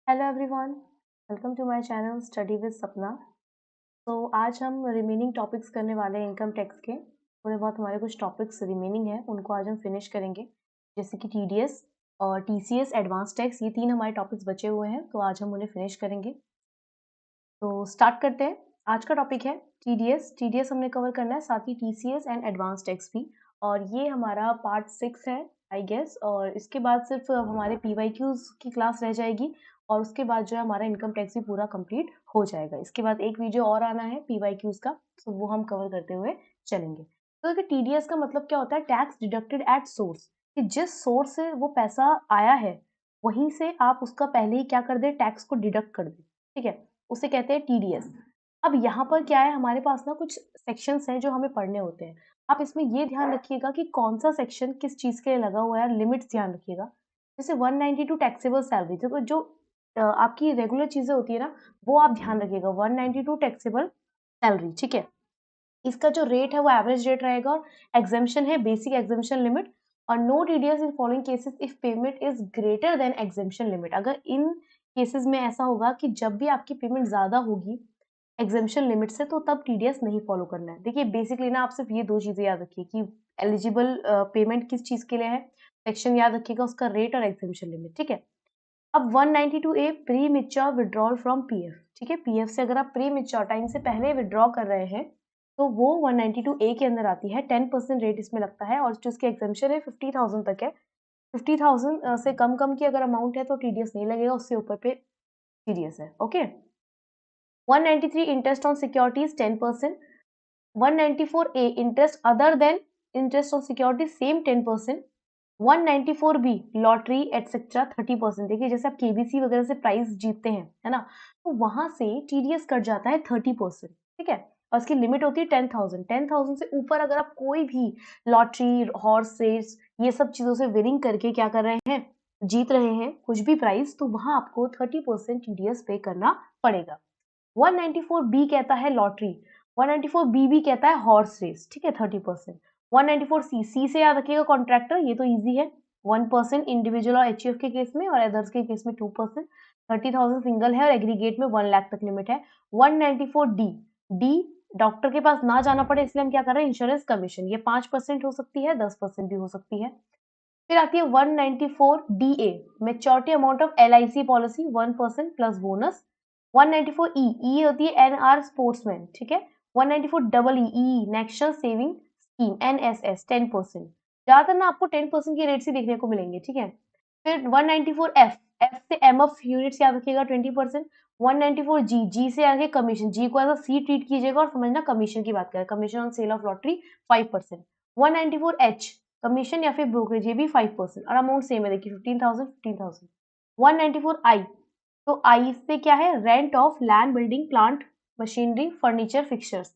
Hello everyone, welcome to my channel study with Sapna. तो आज हम रिमेनिंग टॉपिक्स करने वाले हैं इनकम टैक्स के। थोड़े बहुत हमारे कुछ टॉपिक्स रिमेनिंग हैं, उनको आज हम फिनिश करेंगे, जैसे कि टीडीएस और टीसीएस एडवांस टैक्स। ये तीन हमारे टॉपिक्स बचे हुए हैं, तो आज हम उन्हें फिनिश करेंगे। तो स्टार्ट करते हैं। आज का टॉपिक है टीडीएस। टीडीएस हमने कवर करना है, साथ ही टीसीएस एंड एडवांस टैक्स भी। और ये हमारा पार्ट 6 है आई गेस, और इसके बाद सिर्फ हमारे पीवाईक्यूज की क्लास रह जाएगी, और उसके बाद जो है हमारा इनकम टैक्स भी पूरा कंप्लीट हो जाएगा। इसके बाद एक वीडियो और आना है पीवाईक्यूज का, तो वो हम कवर करते हुए चलेंगे। तो देखिए, टीडीएस का मतलब क्या होता है? टैक्स डिडक्टेड एट सोर्स, कि जिस सोर्स से वो पैसा आया है वहीं से आप उसका पहले ही क्या कर दे, टैक्स को डिडक्ट कर दे। ठीक है, उसे कहते हैं टीडीएस। अब यहाँ पर क्या है, हमारे पास ना कुछ सेक्शंस हैं जो हमें पढ़ने होते हैं। आप इसमें ये ध्यान रखिएगा कि कौन सा सेक्शन किस चीज के लिए लगा हुआ है, लिमिट्स ध्यान रखिएगा। जैसे 192 टैक्सेबल सैलरी, तो जो आपकी रेगुलर चीजें होती है ना, वो आप ध्यान रखिएगा। 192 टैक्सेबल सैलरी, ठीक है। इसका जो रेट है वो एवरेज रेट रहेगा, और एग्जेम्पशन है बेसिक एग्जेम्पशन लिमिट। और no TDS in following cases if payment is greater than exemption limit. अगर इन केसेस में ऐसा होगा कि जब भी आपकी पेमेंट ज्यादा होगी एग्जेम्पशन लिमिट से, तो तब टीडीएस नहीं फॉलो करना है। देखिए, बेसिकली ना आप सिर्फ ये दो चीजें याद रखिए कि एलिजिबल पेमेंट किस चीज के लिए है, सेक्शन याद रखिएगा, उसका रेट और एग्जेम्पशन लिमिट, ठीक है। अब 192 A premature withdrawal from PF, ठीक है। पीएफ से अगर आप प्री मिच्योर टाइम से पहले विड्रॉ कर रहे हैं तो वो 192 ए के अंदर आती है। 10% रेट इसमें लगता है, और जो इसकी एग्जेम्पशन है 50,000 तक है। 50,000 से कम की अगर अमाउंट है तो टीडीएस नहीं लगेगा, उससे ऊपर पे टीडीएस है। Okay. 193 interest on securities 10%। 194 A interest other than interest on security same 10%। 194 B lottery etcetera 30%। देखिए, जैसे आप केबीसी वगैरह से प्राइस जीतते हैं, है ना, तो वहां से टीडीएस कट जाता है 30%, ठीक है। और उसकी लिमिट होती है 10,000। 10,000 से ऊपर अगर आप कोई भी लॉटरी, हॉर्स रेस, ये सब चीजों से विनिंग करके क्या कर रहे हैं, जीत रहे हैं कुछ भी प्राइस, तो वहां आपको 30% टीडीएस पे करना पड़ेगा। 194 बी कहता है लॉटरी, 194 बी भी कहता है हॉर्स रेस, ठीक है, 30%। 194 सी, सी से याद रखिएगा कॉन्ट्रैक्टर, ये तो इजी है। 1% इंडिविजुअल और एचयूएफ के केस में, और अदर्स के केस में 2%। 30,000 सिंगल है, और एग्रीगेट में 1 लाख तक लिमिट है। 194 डी, डी डॉक्टर के पास ना जाना पड़े इसलिए हम क्या कर रहे हैं, इंश्योरेंस कमीशन। ये 5% हो सकती है, 10% भी हो सकती है। फिर आती है 194 D A, maturity amount of LIC policy 1% plus bonus. 194 ई, ई होती है एनआर स्पोर्ट्समैन, ठीक है। 194 double E, national saving scheme NSS 10%। ज्यादातर ना आपको 10% की रेट्स ही देखने को मिलेंगे, ठीक है। फिर 194 एफ, एफ से एम ऑफ यूनिट्स याद रखिएगा 20%। 194 जी, जी से आगे कमीशन, जी को एज अ सी ट्रीट कीजिएगा, और समझना कमीशन की बात करें, commission on sale of lottery 5%। 194 H commission या फिर ब्रोकरेज, ये भी 5%, और अमाउंट सेम है, देखिए 15,000 15,000। 194 आई, तो आई से क्या है, rent of land, building, plant, machinery, furniture, fixtures.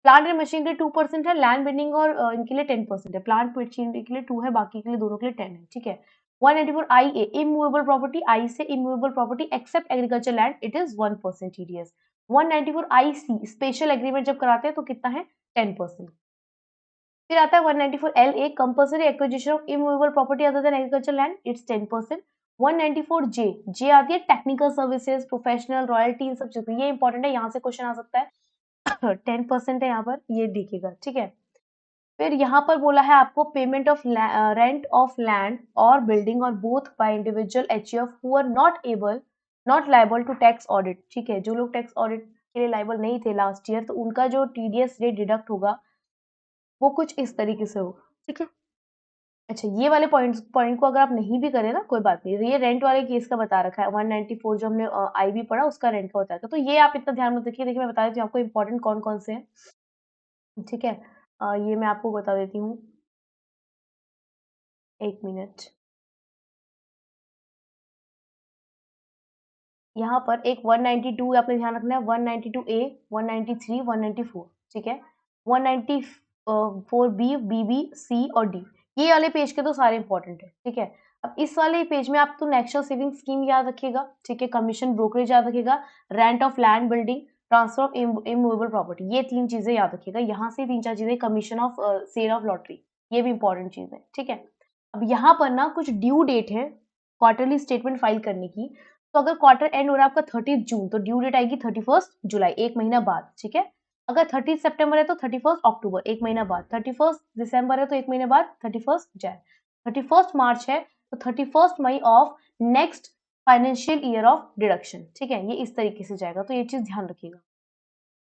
Plant and machinery 2% है, लैंड, बिल्डिंग और इनके लिए 10% है। प्लांट मशीनरी के लिए 2 है, बाकी के लिए दोनों के लिए 10 है, ठीक है। 194 आई ए इमूवेबल प्रॉपर्टी, आई से immovable property except agriculture land, it is 1% TDS. 194 I C special agreement जब कराते हैं तो कितना है, 10%। फिर आता है 194 L A compulsory acquisition of immovable property other than agriculture land, it's 10%। 194 जे, जे आती है टेक्निकल सर्विसेज, प्रोफेशनल, रॉयल्टी, इन सब चीजें। ये इंपॉर्टेंट है, यहाँ से क्वेश्चन आ सकता है। 10% है यहाँ पर, ये देखिएगा, ठीक है। फिर यहाँ पर बोला है आपको payment of rent of land और बिल्डिंग और both by individual HUF who are not liable to tax audit, ठीक है। जो लोग टैक्स ऑडिट के लिए लायबल नहीं थे लास्ट ईयर, तो उनका जो टीडीएस रेट डिडक्ट होगा वो कुछ इस तरीके से होगा, ठीक है। अच्छा, ये वाले पॉइंट को अगर आप नहीं भी करें ना, कोई बात नहीं, ये रेंट वाले केस का बता रखा है। 194 जो हमने आई भी पढ़ा, उसका रेंट का बताया था, तो ये आप इतना ध्यान मत रखिए। देखिए, मैं बता देती हूँ आपको इंपॉर्टेंट कौन कौन से हैं, ठीक है। ये मैं आपको बता देती हूँ, एक मिनट। यहाँ पर एक 192 आपने ध्यान रखना है, 192 ए, 193, 194, ठीक है। 194 बी, बी बी, सी और डी, ये वाले पेज के तो सारे इंपॉर्टेंट है, ठीक है। अब इस वाले पेज में आप तो नेशनल सेविंग स्कीम याद रखिएगा, ठीक है, कमीशन ब्रोकरेज याद रखिएगा, rent of land, building, transfer of immovable property, ये 3 चीजें याद रखिएगा। यहाँ से 3-4 चीजें, commission of sale of lottery, ये भी इंपॉर्टेंट चीज है, ठीक है। अब यहाँ पर ना कुछ ड्यू डेट है क्वार्टरली स्टेटमेंट फाइल करने की, तो अगर क्वार्टर एंड हो रहा है आपका 30 जून तो ड्यू डेट आएगी 31 जुलाई, एक महीना बाद, ठीक है। अगर 30 सितंबर है तो 31 अक्टूबर, एक महीना बाद। 31 दिसंबर है तो एक महीने बाद 31 जैन। 31 मार्च है तो 31 May of next financial year of deduction, ठीक है। ये इस तरीके से जाएगा, तो ये चीज ध्यान रखिएगा।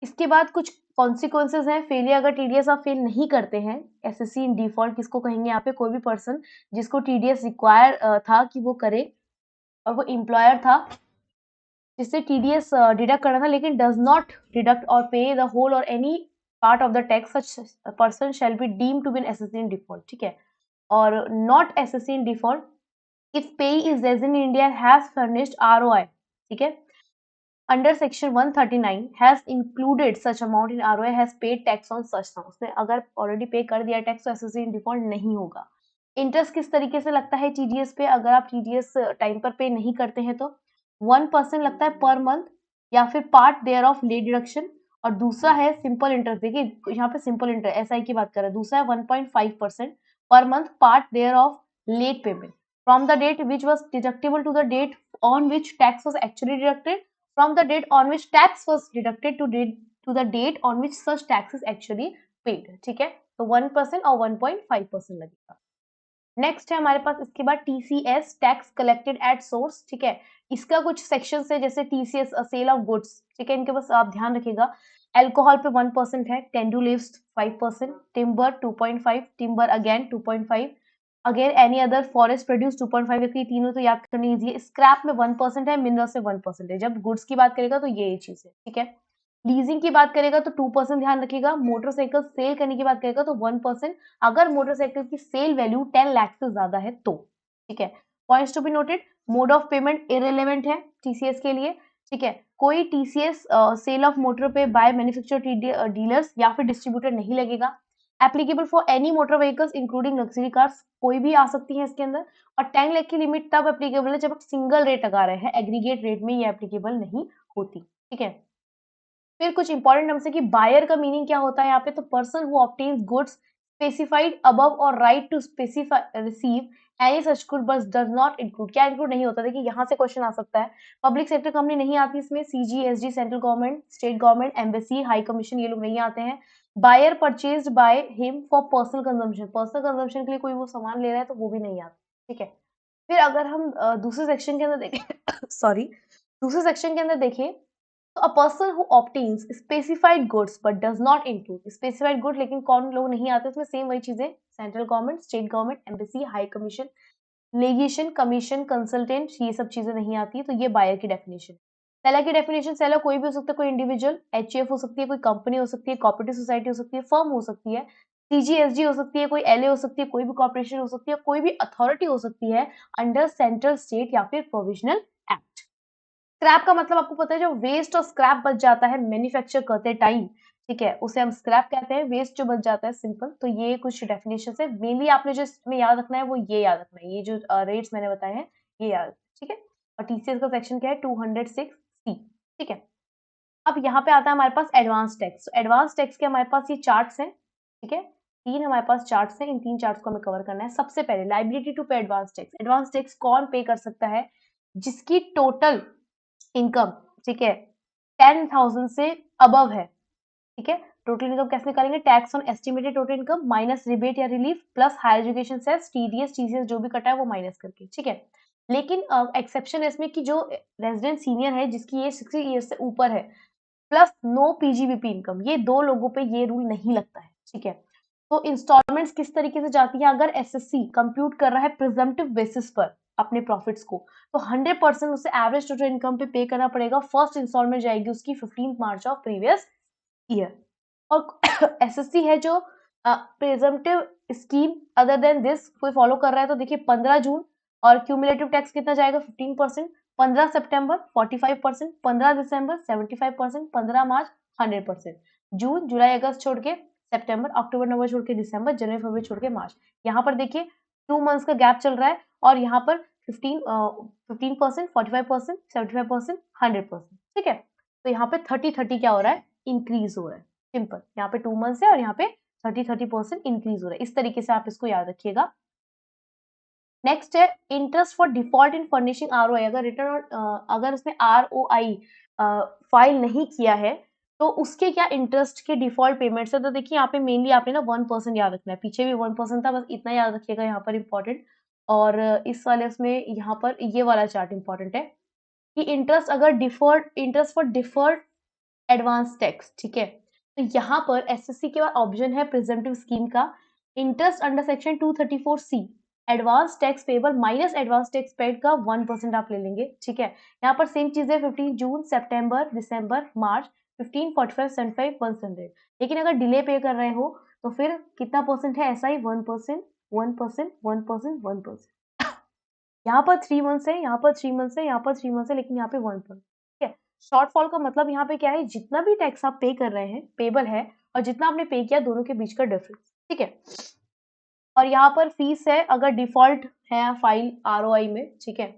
इसके बाद कुछ कॉन्सिक्वेंसेज हैं फेलियर, अगर टीडीएस आप फेल नहीं करते हैं। एसएससी इन डिफॉल्ट किसको कहेंगे यहाँ पे, कोई भी पर्सन जिसको टीडीएस रिक्वायर था कि वो करे और वो एम्प्लॉयर था जिससे टीडीएस डिडक्ट करना था, लेकिन does not deduct or pay the whole or any part of the tax, such person shall be deem to be an assessee in default, ठीक है। और not assessee in default if pay is resident in India has furnished ROI, ठीक है, under section 139 has included such amount in ROI has paid tax on such sum, उसने अगर already पे कर दिया टैक्स तो एसएससी इन डिफॉल्ट नहीं होगा। इंटरेस्ट किस तरीके से लगता है टीडीएस पे, अगर आप टीडीएस टाइम पर पे नहीं करते हैं तो 1% लगता है पर मंथ या फिर part thereof late deduction, और दूसरा है सिंपल इंटरेस्ट। देखिए यहाँ पे सिंपल इंटरेस्ट एसआई की बात कर रहे हैं, दूसरा है 1.5% पर month part thereof late payment from the date which was deductible to the date on which tax was actually deducted from the date on which tax was deducted to the date on which such tax is actually paid, ठीक है। तो 1% और 1.5% लगेगा। Next है हमारे पास इसके बाद TCS tax collected at source, ठीक है। इसका कुछ सेक्शन है जैसे टीसीएस सेल ऑफ गुड्स, ठीक है, इनके बस आप ध्यान रखिएगा। एल्कोहल पे 1% है, tendu leaves 5%, timber 2.5, timber again 2.5, again any other forest produce 2.5, तीनों तो याद करनी इजी है। स्क्रैप में 1% है, मिनरल से 1% है। जब गुड्स की बात करेगा तो ये चीज है, ठीक है। लीजिंग की बात करेगा तो 2% ध्यान रखिएगा। मोटरसाइकिल सेल करने की बात करेगा तो 1%, अगर मोटरसाइकिल की सेल वैल्यू 10 लाख से ज्यादा है तो, ठीक है। Points to be noted, mode of payment irrelevant है टीसीएस के लिए, ठीक है। कोई टीसीएस सेल ऑफ मोटर पे बाय मैन्युफैक्चरर डीलर्स या फिर डिस्ट्रीब्यूटर नहीं लगेगा। Applicable for any motor vehicles including luxury cars, कोई भी आ सकती है इसके अंदर। और 10 लाख की लिमिट तब एप्लीकेबल है जब आप सिंगल रेट लगा रहे हैं, एग्रीगेट रेट में ये एप्लीकेबल नहीं होती, ठीक है। फिर कुछ इंपॉर्टेंट टर्म्स है कि बायर का मीनिंग क्या होता है यहाँ पे, तो person who obtains goods specified above or right to specify receive any such good but does not include, क्या इंक्लूड नहीं होता। देखिए यहाँ से क्वेश्चन आ सकता है, पब्लिक सेक्टर कंपनी नहीं आती इसमें, CGSD central government, state government, embassy, high commission, ये लोग नहीं आते हैं। Buyer purchased by him for personal consumption, personal consumption के लिए कोई वो सामान ले रहा है तो वो भी नहीं आता, ठीक है। फिर अगर हम दूसरे सेक्शन के अंदर देखें सॉरी दूसरे सेक्शन के अंदर देखें तो a person who obtains specified goods but does not include specified good, लेकिन कौन लोग नहीं आते इसमें, सेम वही चीजें, central government, state government, embassy, high commission, legation, commission, consultant, ये सब चीजें नहीं आती, तो ये बायर की डेफिनेशन। सेलर की डेफिनेशन, सेलर कोई भी हो सकता है, कोई इंडिविजुअल, एचएफ हो सकती है, कोई कंपनी हो सकती है, कोऑपरेटिव सोसाइटी हो सकती है, फर्म हो सकती है, सीजीएसडी हो सकती है, कोई एलए हो सकती है, कोई भी कॉर्पोरेशन हो सकती है, कोई भी अथॉरिटी हो सकती है अंडर सेंट्रल, स्टेट या फिर प्रोविजनल एक्ट। स्क्रैप का मतलब आपको पता है, जो वेस्ट और स्क्रैप बच जाता है मैन्युफैक्चर करते टाइम, ठीक है, उसे हम स्क्रैप कहते हैं, वेस्ट जो बच जाता है, सिंपल। तो ये कुछ डेफिनेशन है, मेनली आपने जो इसमें याद रखना है वो ये याद रखना है, ये जो रेट्स मैंने बताए हैं ये याद, ठीक है। और टीसीएस का सेक्शन क्या है, 206C, ठीक है। अब यहाँ पे आता है हमारे पास एडवांस टैक्स। एडवांस टैक्स के हमारे पास ये चार्ट्स हैं, ठीक है, तीन हमारे पास चार्ट्स हैं, इन तीन चार्ट्स को हमें कवर करना है। सबसे पहले लाइबिलिटी टू पे एडवांस टैक्स। एडवांस टैक्स कौन पे कर सकता है, जिसकी टोटल इनकम, ठीक है, 10,000 से अबव है, ठीक है। टोटल इनकम कैसे निकालेंगे, tax on estimated total income minus rebate या relief plus higher education cess, TDS, TCS जो भी कटा है वो माइनस करके, ठीक है। लेकिन एक्सेप्शन है इसमें कि जो रेजिडेंट सीनियर है जिसकी एज 60 ईयर्स से ऊपर है प्लस नो पीजीबीपी इनकम, ये दो लोगों पे ये रूल नहीं लगता है, ठीक है। तो इंस्टॉलमेंट्स किस तरीके से जाती है, अगर एसएससी कंप्यूट कर रहा है प्रिजम्पटिव बेसिस पर अपने प्रॉफिट्स को, तो 100% उसे एवरेज टोटल इनकम पे पे करना पड़ेगा। फर्स्ट इंस्टॉलमेंट जाएगी उसकी 15 मार्च ऑफ प्रीवियस ईयर। और एसएससी है जो presumptive scheme other than this कोई फॉलो कर रहा है, तो देखिए 15 जून और क्यूमुलेटिव टैक्स कितना जाएगा 15%, 15 सितंबर 45%, 15 दिसंबर 75%, 15 मार्च 100%, जून जुलाई अगस्त छोड़ के सितंबर, अक्टूबर नवंबर छोड़ के दिसंबर, जनवरी फरवरी छोड़ के मार्च। यहाँ पर देखिए 2 मंथ्स का गैप चल रहा है और यहाँ पर 15%, 45%, 75%, 100%, ठीक है। तो यहाँ पे 30-30 क्या हो रहा है, इंक्रीज हो रहा है, सिंपल। यहाँ पे 2 मंथ्स है और यहाँ पे 30-30% इंक्रीज हो रहा है, इस तरीके से आप इसको याद रखिएगा। नेक्स्ट है interest for default in furnishing ROI. अगर रिटर्न अगर उसने आरओआई फाइल नहीं किया है तो उसके क्या इंटरेस्ट के डिफॉल्ट पेमेंट्स है। तो देखिए यहाँ पे मेनली आपने ना 1% याद रखना है, पीछे भी 1% था, बस इतना याद रखिएगा यहाँ पर इम्पोर्टेंट। और इस वाले उसमें यहाँ पर ये वाला चार्ट इम्पोर्टेंट है कि interest for deferred advance tax, ठीक है। तो यहाँ पर एसएससी के बाद ऑप्शन है प्रिजम्पटिव स्कीम का, interest under section 234 C, advance tax payable minus advance tax paid का 1% आप ले लेंगे, ठीक है। यहाँ पर सेम चीज है 15 जून, सितंबर, दिसंबर, मार्च, 15, 45, 75, 100। लेकिन अगर डिले पे कर रहे हो तो फिर कितना परसेंट है, ऐसा ही 1%, 1%, 1%, 1%। यहाँ पर 3 मंथ्स है, यहाँ पर 3 मंथ्स है, यहाँ पर 3 मंथ्स है, लेकिन यहाँ पे 1%, ठीक है। शॉर्टफॉल का मतलब यहाँ पे क्या है, जितना भी टैक्स आप पे कर रहे हैं पेबल है, और जितना आपने पे किया दोनों के बीच का डिफरेंस, ठीक है। और यहाँ पर फीस है अगर डिफॉल्ट है फाइल आरओआई में, ठीक है।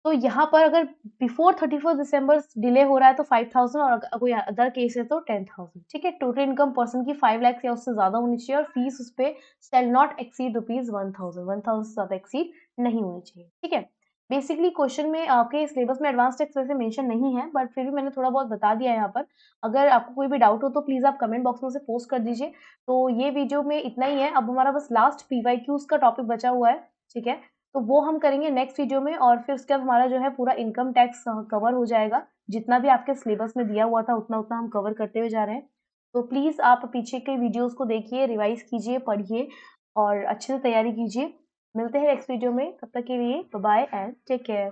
तो यहाँ पर अगर बिफोर 31 दिसंबर डिले हो रहा है तो 5000, और कोई अदर केस है तो 10,000, ठीक है। टोटल इनकम पर्सन की 5 लाख या उससे ज्यादा होनी चाहिए, और फीस उस पे शेल नॉट एक्सीड रुपीज 1000 से ज्यादा एक्सीड नहीं होनी चाहिए, ठीक है। बेसिकली क्वेश्चन में आपके सिलेबस में एडवांस टैक्स वैसे मेंशन नहीं है, बट फिर भी मैंने थोड़ा बहुत बता दिया है यहाँ पर। अगर आपको कोई भी डाउट हो तो प्लीज आप कमेंट बॉक्स में से पोस्ट कर दीजिए। तो ये वीडियो में इतना ही है, अब हमारा बस लास्ट पीवाईक्यूज का टॉपिक बचा हुआ है, ठीक है। तो वो हम करेंगे नेक्स्ट वीडियो में, और फिर उसके बाद हमारा जो है पूरा इनकम टैक्स कवर हो जाएगा। जितना भी आपके सिलेबस में दिया हुआ था उतना उतना हम कवर करते हुए जा रहे हैं। तो प्लीज आप पीछे के वीडियोस को देखिए, रिवाइज कीजिए, पढ़िए और अच्छे से तैयारी कीजिए। मिलते हैं नेक्स्ट वीडियो में, तब तक के लिए bye bye and take care.